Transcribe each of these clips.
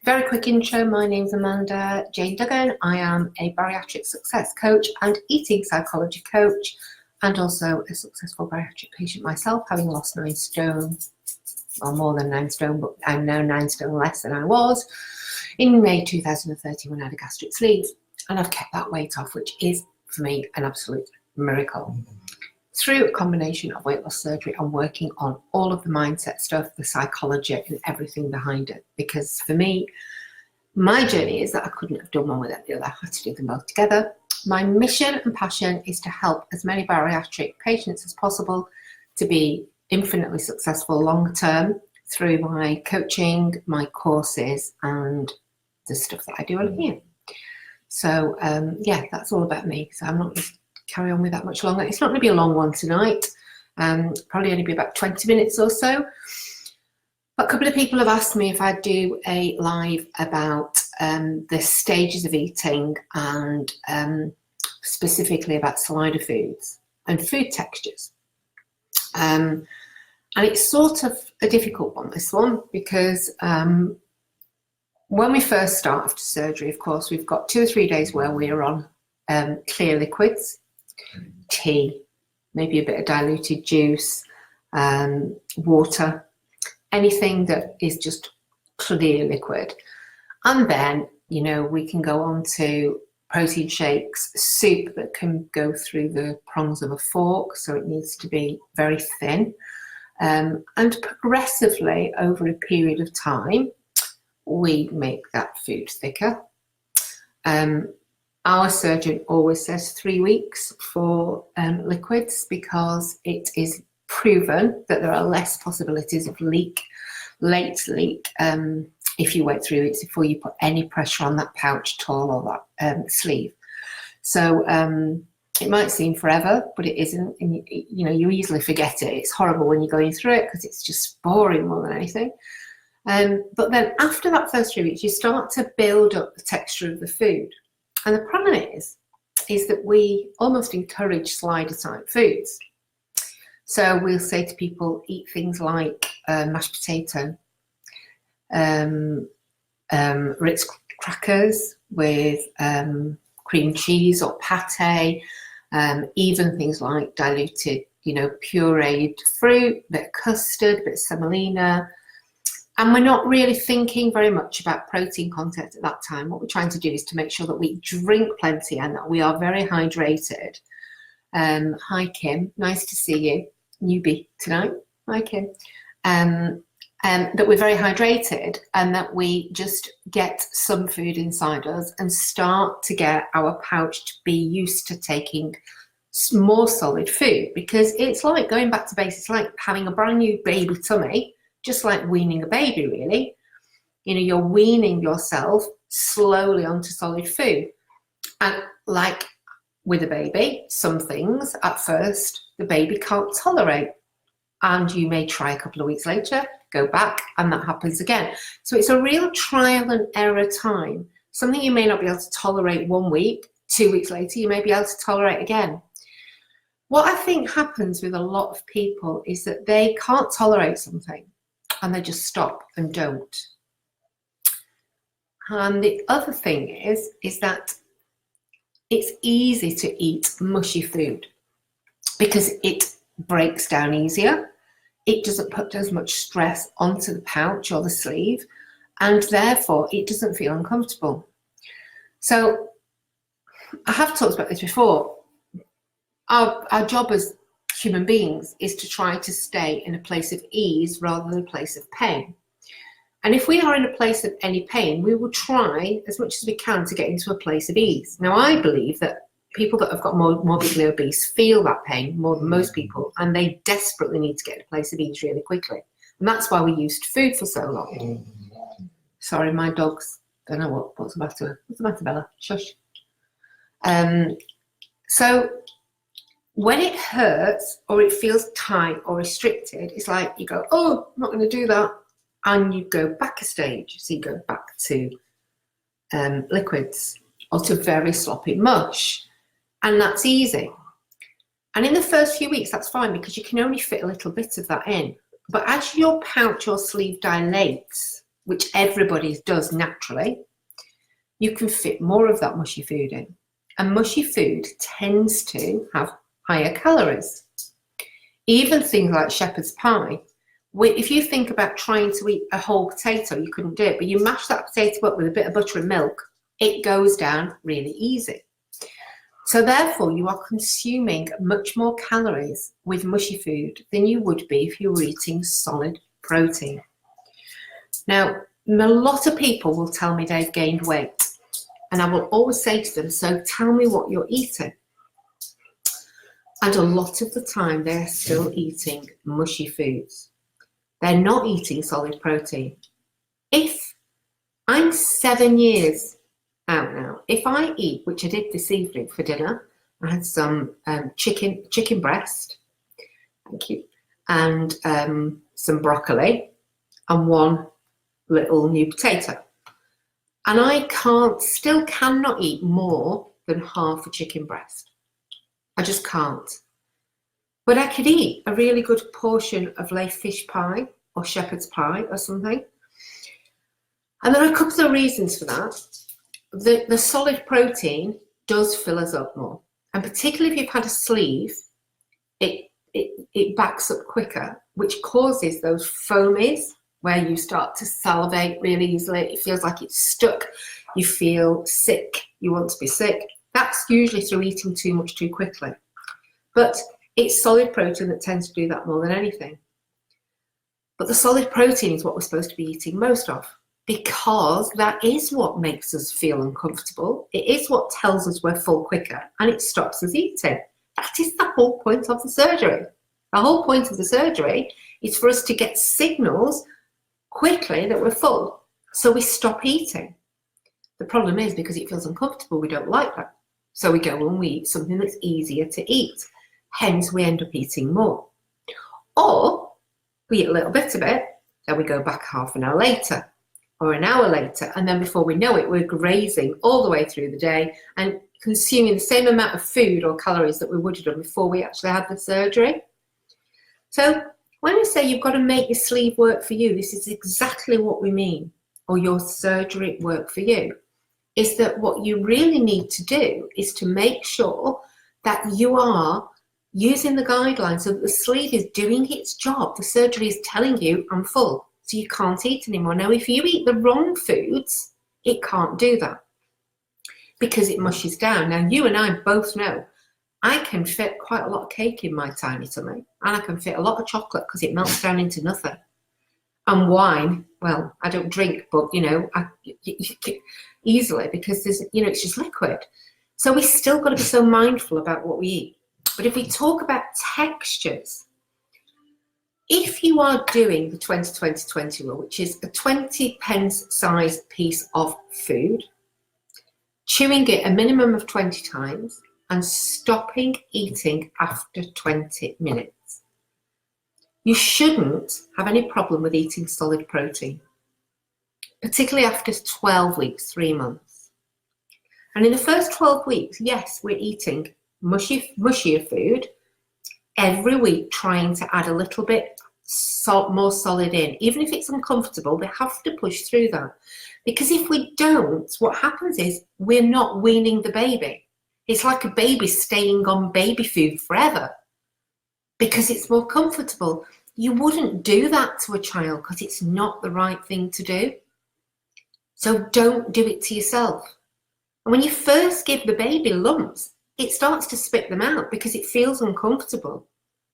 Very quick intro, my name's Amanda Jane Duggan. I am a bariatric success coach and eating psychology coach, and also a successful bariatric patient myself, having lost 9 stone, well, more than 9 stone, but I'm now 9 stone less than I was in May 2013 when I had a gastric sleeve. And I've kept that weight off, which is, for me, an absolute miracle. Through a combination of weight loss surgery and working on all of the mindset stuff, the psychology and everything behind it. Because for me, my journey is that I couldn't have done one without the other. I had to do them both together. My mission and passion is to help as many bariatric patients as possible to be infinitely successful long term through my coaching, my courses, and the stuff that I do on here. So yeah, that's all about me. So I'm not going to carry on with that much longer. It's not going to be a long one tonight. Probably only be about 20 minutes or so. But a couple of people have asked me if I'd do a live about the stages of eating and specifically about slider foods and food textures. And it's sort of a difficult one, this one, because when we first start after surgery, of course, we've got 2 or 3 days where we're on clear liquids, tea, maybe a bit of diluted juice, water, anything that is just clear liquid. And then, you know, we can go on to protein shakes, soup that can go through the prongs of a fork, so it needs to be very thin. And progressively, over a period of time, we make that food thicker. Our surgeon always says 3 weeks for liquids, because it is proven that there are less possibilities of late leak if you wait 3 weeks before you put any pressure on that pouch at all, or that sleeve. So it might seem forever, but it isn't. And you know, you easily forget it. It's horrible when you're going through it because it's just boring more than anything. But then after that first 3 weeks, you start to build up the texture of the food. And the problem is that we almost encourage slider type foods. So we'll say to people, eat things like mashed potato, Ritz crackers with cream cheese or pate, even things like diluted, you know, pureed fruit, a bit of custard, a bit of semolina. And we're not really thinking very much about protein content at that time. What we're trying to do is to make sure that we drink plenty and that we are very hydrated. Hi, Kim. Nice to see you. Newbie tonight. Hi, Kim. That we're very hydrated and that we just get some food inside us and start to get our pouch to be used to taking more solid food, because it's like going back to basics. It's like having a brand new baby tummy, just like weaning a baby, really. You know, you're weaning yourself slowly onto solid food. And like with a baby, some things at first the baby can't tolerate. And you may try a couple of weeks later, go back, and that happens again. So it's a real trial and error time. Something you may not be able to tolerate 1 week, 2 weeks later, you may be able to tolerate again. What I think happens with a lot of people is that they can't tolerate something and they just stop and don't. And the other thing is that it's easy to eat mushy food because it breaks down easier. It doesn't put as much stress onto the pouch or the sleeve, and therefore it doesn't feel uncomfortable. So I have talked about this before. Our job as human beings is to try to stay in a place of ease rather than a place of pain. And if we are in a place of any pain, we will try as much as we can to get into a place of ease. Now, I believe that people that have got morbidly obese feel that pain more than most people, and they desperately need to get in a place of ease really quickly. And that's why we used food for so long. Sorry, my dog's, don't know what's the matter. What's the matter, Bella? Shush. So when it hurts or it feels tight or restricted, it's like you go, oh, I'm not going to do that. And you go back a stage. So you go back to liquids or to very sloppy mush. And that's easy. And in the first few weeks, that's fine because you can only fit a little bit of that in. But as your pouch or sleeve dilates, which everybody does naturally, you can fit more of that mushy food in. And mushy food tends to have higher calories. Even things like shepherd's pie, if you think about trying to eat a whole potato, you couldn't do it, but you mash that potato up with a bit of butter and milk, it goes down really easy. So therefore, you are consuming much more calories with mushy food than you would be if you were eating solid protein. Now, a lot of people will tell me they've gained weight, and I will always say to them, so tell me what you're eating. And a lot of the time, they're still eating mushy foods. They're not eating solid protein. If I'm 7 years out now, if I eat, which I did this evening for dinner, I had some chicken breast, thank you, and some broccoli and one little new potato. And I still cannot eat more than half a chicken breast. I just can't. But I could eat a really good portion of lay fish pie or shepherd's pie or something. And there are a couple of reasons for that. The solid protein does fill us up more. And particularly if you've had a sleeve, it backs up quicker, which causes those foamies where you start to salivate really easily. It feels like it's stuck. You feel sick. You want to be sick. That's usually through eating too much too quickly. But it's solid protein that tends to do that more than anything. But the solid protein is what we're supposed to be eating most of, because that is what makes us feel uncomfortable. It is what tells us we're full quicker, and it stops us eating. That is the whole point of the surgery. The whole point of the surgery is for us to get signals quickly that we're full, so we stop eating. The problem is, because it feels uncomfortable, we don't like that. So we go and we eat something that's easier to eat. Hence, we end up eating more. Or we eat a little bit of it, then we go back half an hour later or an hour later, and then before we know it, we're grazing all the way through the day and consuming the same amount of food or calories that we would have done before we actually had the surgery. So when we say you've got to make your sleeve work for you, this is exactly what we mean, or your surgery work for you, is that what you really need to do is to make sure that you are using the guidelines so that the sleeve is doing its job. The surgery is telling you, I'm full, so you can't eat anymore. Now, if you eat the wrong foods, it can't do that because it mushes down. Now, you and I both know I can fit quite a lot of cake in my tiny tummy, and I can fit a lot of chocolate because it melts down into nothing. And wine, well, I don't drink, but, easily, because there's, it's just liquid. So we still got to be so mindful about what we eat. But if we talk about textures, if you are doing the 20-20-20 rule, which is a 20 pence size piece of food, chewing it a minimum of 20 times and stopping eating after 20 minutes, you shouldn't have any problem with eating solid protein, particularly after 12 weeks, 3 months. And in the first 12 weeks, yes, we're eating mushier food every week, trying to add a little bit more solid in. Even if it's uncomfortable, we have to push through that. Because if we don't, what happens is we're not weaning the baby. It's like a baby staying on baby food forever because it's more comfortable. You wouldn't do that to a child because it's not the right thing to do. So don't do it to yourself. And when you first give the baby lumps, it starts to spit them out because it feels uncomfortable.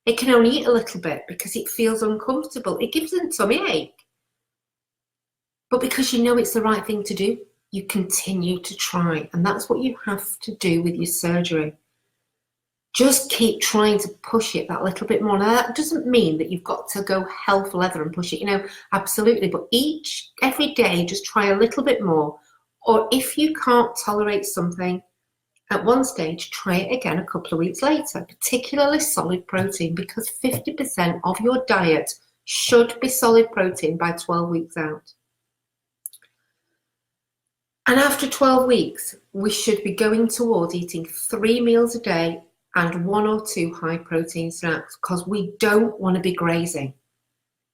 It can only eat a little bit because it feels uncomfortable. It gives them tummy ache. But because you know it's the right thing to do, you continue to try. And that's what you have to do with your surgery. Just keep trying to push it that little bit more. Now, that doesn't mean that you've got to go hell for leather and push it, absolutely. But every day, just try a little bit more. Or if you can't tolerate something at one stage, try it again a couple of weeks later, particularly solid protein, because 50% of your diet should be solid protein by 12 weeks out. And after 12 weeks, we should be going towards eating 3 meals a day and 1 or 2 high protein snacks, because we don't want to be grazing.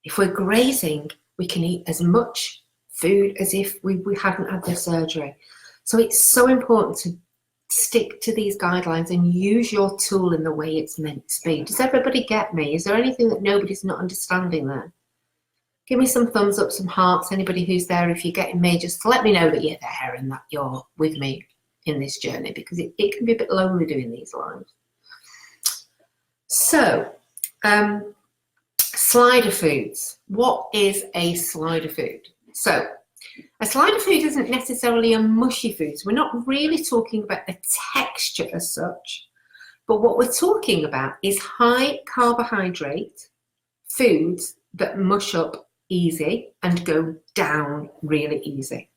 If we're grazing, we can eat as much food as if we hadn't had the surgery. So it's so important to stick to these guidelines and use your tool in the way it's meant to be. Does everybody get me? Is there anything that nobody's not understanding there? Give me some thumbs up, some hearts, anybody who's there. If you're getting me, just let me know that you're there and that you're with me in this journey, because it can be a bit lonely doing these lives. So, slider foods. What is a slider food? So, a slider food isn't necessarily a mushy food. So we're not really talking about the texture as such, but what we're talking about is high carbohydrate foods that mush up easy and go down really easy.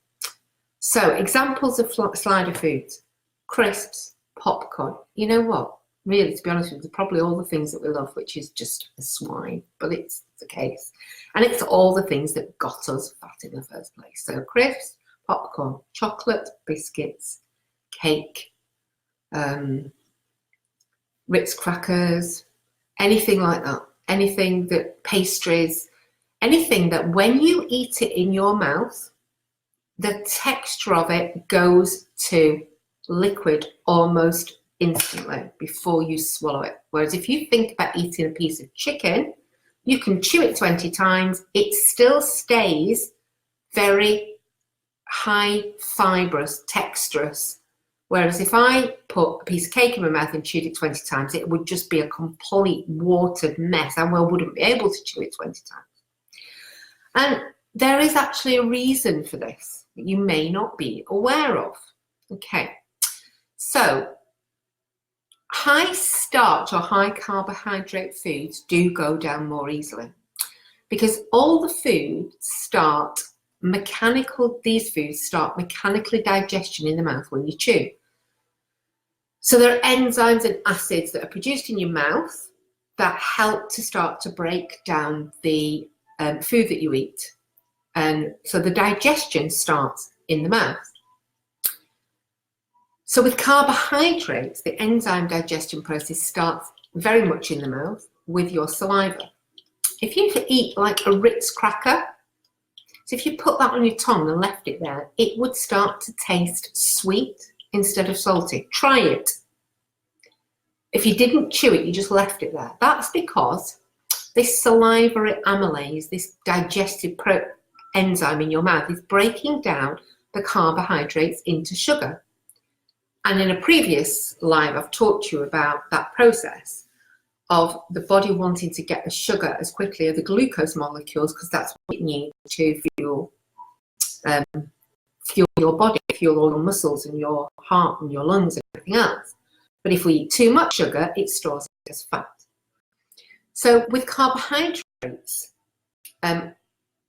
So examples of slider foods: crisps, popcorn. You know what? Really, to be honest with you, probably all the things that we love, which is just a swine, but it's the case. And it's all the things that got us fat in the first place. So crisps, popcorn, chocolate, biscuits, cake, Ritz crackers, anything like that. Anything that, pastries, anything that when you eat it in your mouth, the texture of it goes to liquid almost instantly before you swallow it. Whereas if you think about eating a piece of chicken, you can chew it 20 times, it still stays very high fibrous, texturous. Whereas if I put a piece of cake in my mouth and chewed it 20 times, it would just be a complete watered mess. I wouldn't be able to chew it 20 times. And there is actually a reason for this that you may not be aware of. Okay, so high starch or high carbohydrate foods do go down more easily because all the foods start these foods start mechanically digestion in the mouth when you chew. So there are enzymes and acids that are produced in your mouth that help to start to break down the food that you eat. And so the digestion starts in the mouth. So with carbohydrates, the enzyme digestion process starts very much in the mouth with your saliva. If you eat like a Ritz cracker, so if you put that on your tongue and left it there, it would start to taste sweet instead of salty. Try it. If you didn't chew it, you just left it there. That's because this salivary amylase, this digestive enzyme in your mouth, is breaking down the carbohydrates into sugar. And in a previous live, I've talked to you about that process of the body wanting to get the sugar as quickly as the glucose molecules, because that's what it needs to fuel your body, fuel all your muscles and your heart and your lungs and everything else. But if we eat too much sugar, it stores it as fat. So with carbohydrates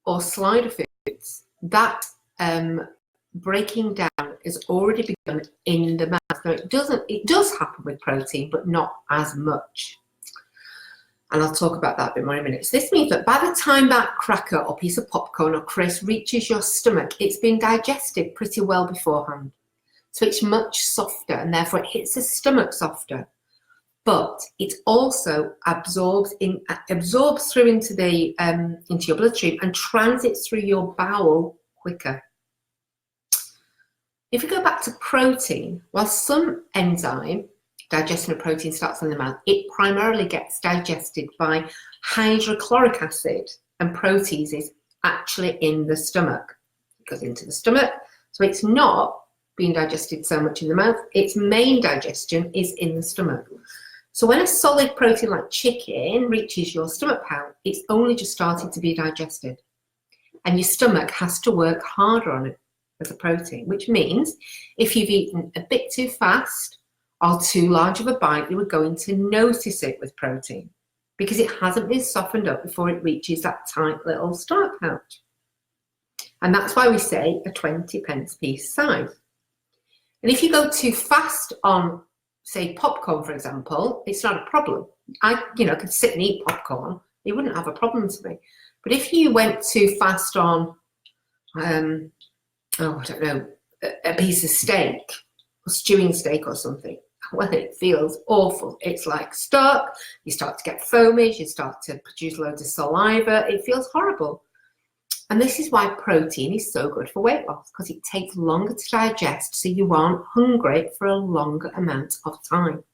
or slider foods, that breaking down has already begun in the mouth. Now it does happen with protein, but not as much. And I'll talk about that a bit more in a minute. So this means that by the time that cracker or piece of popcorn or crisp reaches your stomach, it's been digested pretty well beforehand. So it's much softer and therefore it hits the stomach softer. But it also absorbs through into your bloodstream and transits through your bowel quicker. If we go back to protein, while some enzyme digestion of protein starts in the mouth, it primarily gets digested by hydrochloric acid, and protease is actually in the stomach. It goes into the stomach, so it's not being digested so much in the mouth. Its main digestion is in the stomach. So when a solid protein like chicken reaches your stomach pouch, it's only just starting to be digested. And your stomach has to work harder on it as a protein, which means if you've eaten a bit too fast or too large of a bite, you are going to notice it with protein because it hasn't been softened up before it reaches that tight little stomach pouch. And that's why we say a 20p piece size. And if you go too fast on, say, popcorn, for example, it's not a problem. I could sit and eat popcorn. It wouldn't have a problem to me. But if you went too fast on, I don't know, a piece of steak, or stewing steak or something, well, it feels awful. It's like stuck. You start to get foamy. You start to produce loads of saliva. It feels horrible. And this is why protein is so good for weight loss, because it takes longer to digest, so you aren't hungry for a longer amount of time.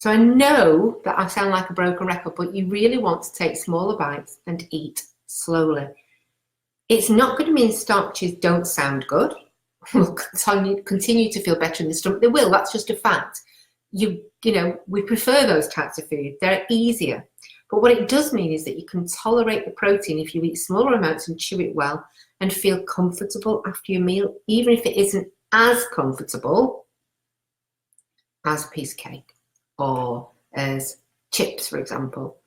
So I know that I sound like a broken record, but you really want to take smaller bites and eat slowly. It's not going to mean starches don't sound good. We'll continue to feel better in the stomach. They will, that's just a fact. You know, we prefer those types of food. They're easier. But what it does mean is that you can tolerate the protein if you eat smaller amounts and chew it well and feel comfortable after your meal, even if it isn't as comfortable as a piece of cake or as chips, for example.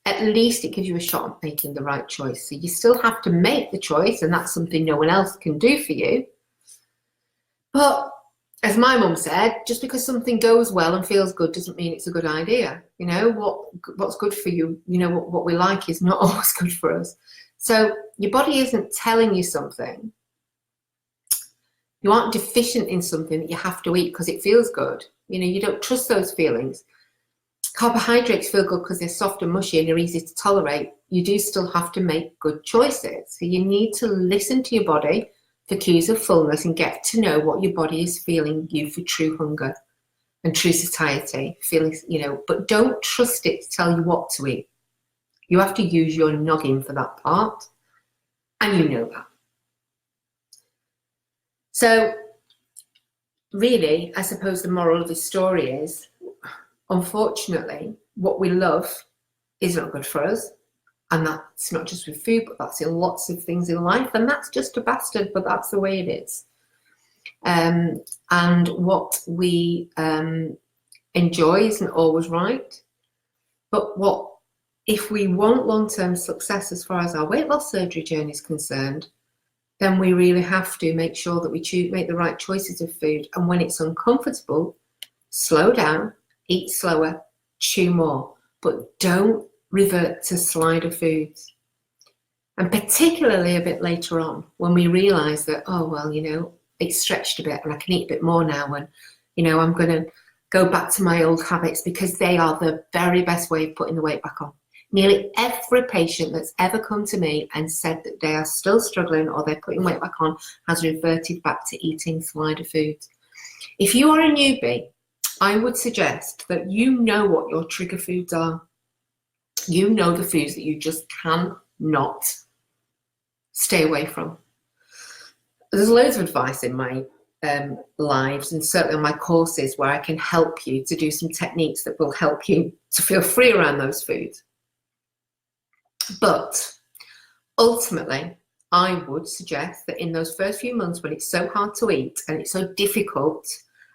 At least it gives you a shot at making the right choice. So you still have to make the choice, and that's something no one else can do for you. But as my mum said, just because something goes well and feels good doesn't mean it's a good idea. You know, what's good for you, you know, what we like is not always good for us. So your body isn't telling you something. You aren't deficient in something that you have to eat because it feels good. You know, you don't trust those feelings. Carbohydrates feel good because they're soft and mushy and they're easy to tolerate. You do still have to make good choices. So you need to listen to your body for cues of fullness and get to know what your body is feeling you for true hunger and true satiety. Feelings, you know, but don't trust it to tell you what to eat. You have to use your noggin for that part, and you know that. So really, I suppose the moral of this story is, unfortunately, what we love is not good for us. And that's not just with food, but that's in lots of things in life. And that's just a bastard, but that's the way it is. And what we enjoy isn't always right. But what if we want long-term success as far as our weight loss surgery journey is concerned, then we really have to make sure that we make the right choices of food. And when it's uncomfortable, slow down, eat slower, chew more, but don't revert to slider foods. And particularly a bit later on, when we realize that, oh, well, you know, it's stretched a bit and I can eat a bit more now, and, you know, I'm going to go back to my old habits because they are the very best way of putting the weight back on. Nearly every patient that's ever come to me and said that they are still struggling or they're putting weight back on has reverted back to eating slider foods. If you are a newbie, I would suggest that you know what your trigger foods are. You know the foods that you just cannot stay away from. There's loads of advice in my lives and certainly on my courses where I can help you to do some techniques that will help you to feel free around those foods. But ultimately, I would suggest that in those first few months when it's so hard to eat and it's so difficult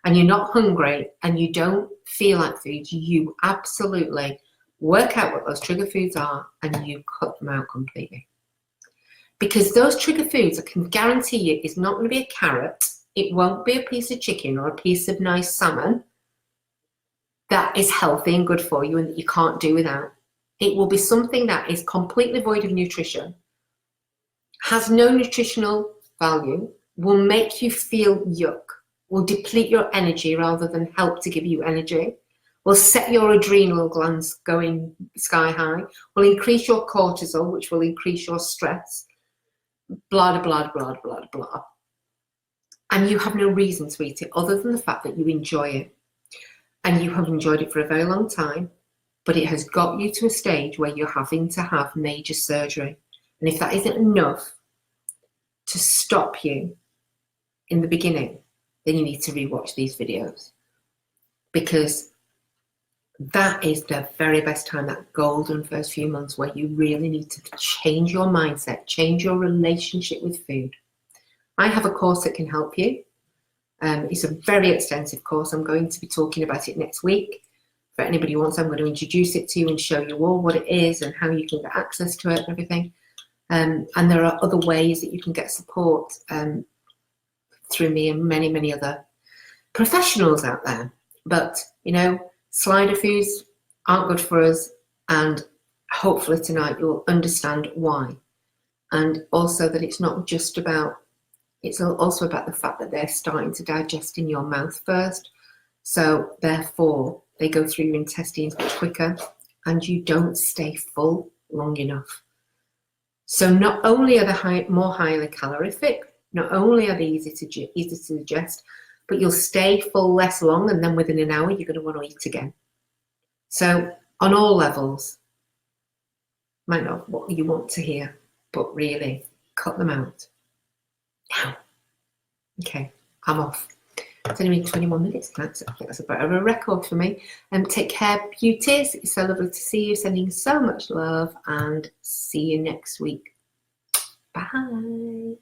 and you're not hungry and you don't feel like food, you absolutely work out what those trigger foods are and you cut them out completely. Because those trigger foods, I can guarantee you, is not going to be a carrot. It won't be a piece of chicken or a piece of nice salmon that is healthy and good for you and that you can't do without. It will be something that is completely void of nutrition, has no nutritional value, will make you feel yuck, will deplete your energy rather than help to give you energy, will set your adrenal glands going sky high, will increase your cortisol, which will increase your stress, blah, blah, blah, blah, blah. And you have no reason to eat it other than the fact that you enjoy it. And you have enjoyed it for a very long time, but it has got you to a stage where you're having to have major surgery. And if that isn't enough to stop you in the beginning, then you need to rewatch these videos, because that is the very best time, that golden first few months where you really need to change your mindset, change your relationship with food. I have a course that can help you. It's a very extensive course. I'm going to be talking about it next week. For anybody who wants, I'm going to introduce it to you and show you all what it is and how you can get access to it and everything. And there are other ways that you can get support through me and many, many other professionals out there. But, you know, slider foods aren't good for us, and hopefully tonight you'll understand why. And also that it's not just about, it's also about the fact that they're starting to digest in your mouth first. So therefore, they go through your intestines much quicker and you don't stay full long enough. So not only are they more highly calorific, not only are they easy to digest, but you'll stay full less long, and then within an hour you're going to want to eat again. So on all levels, might not what you want to hear, but really cut them out. Now, okay, I'm off. It's only been 21 minutes. I think that's a bit of a record for me. Take care, beauties. It's so lovely to see you. Sending so much love, and see you next week. Bye.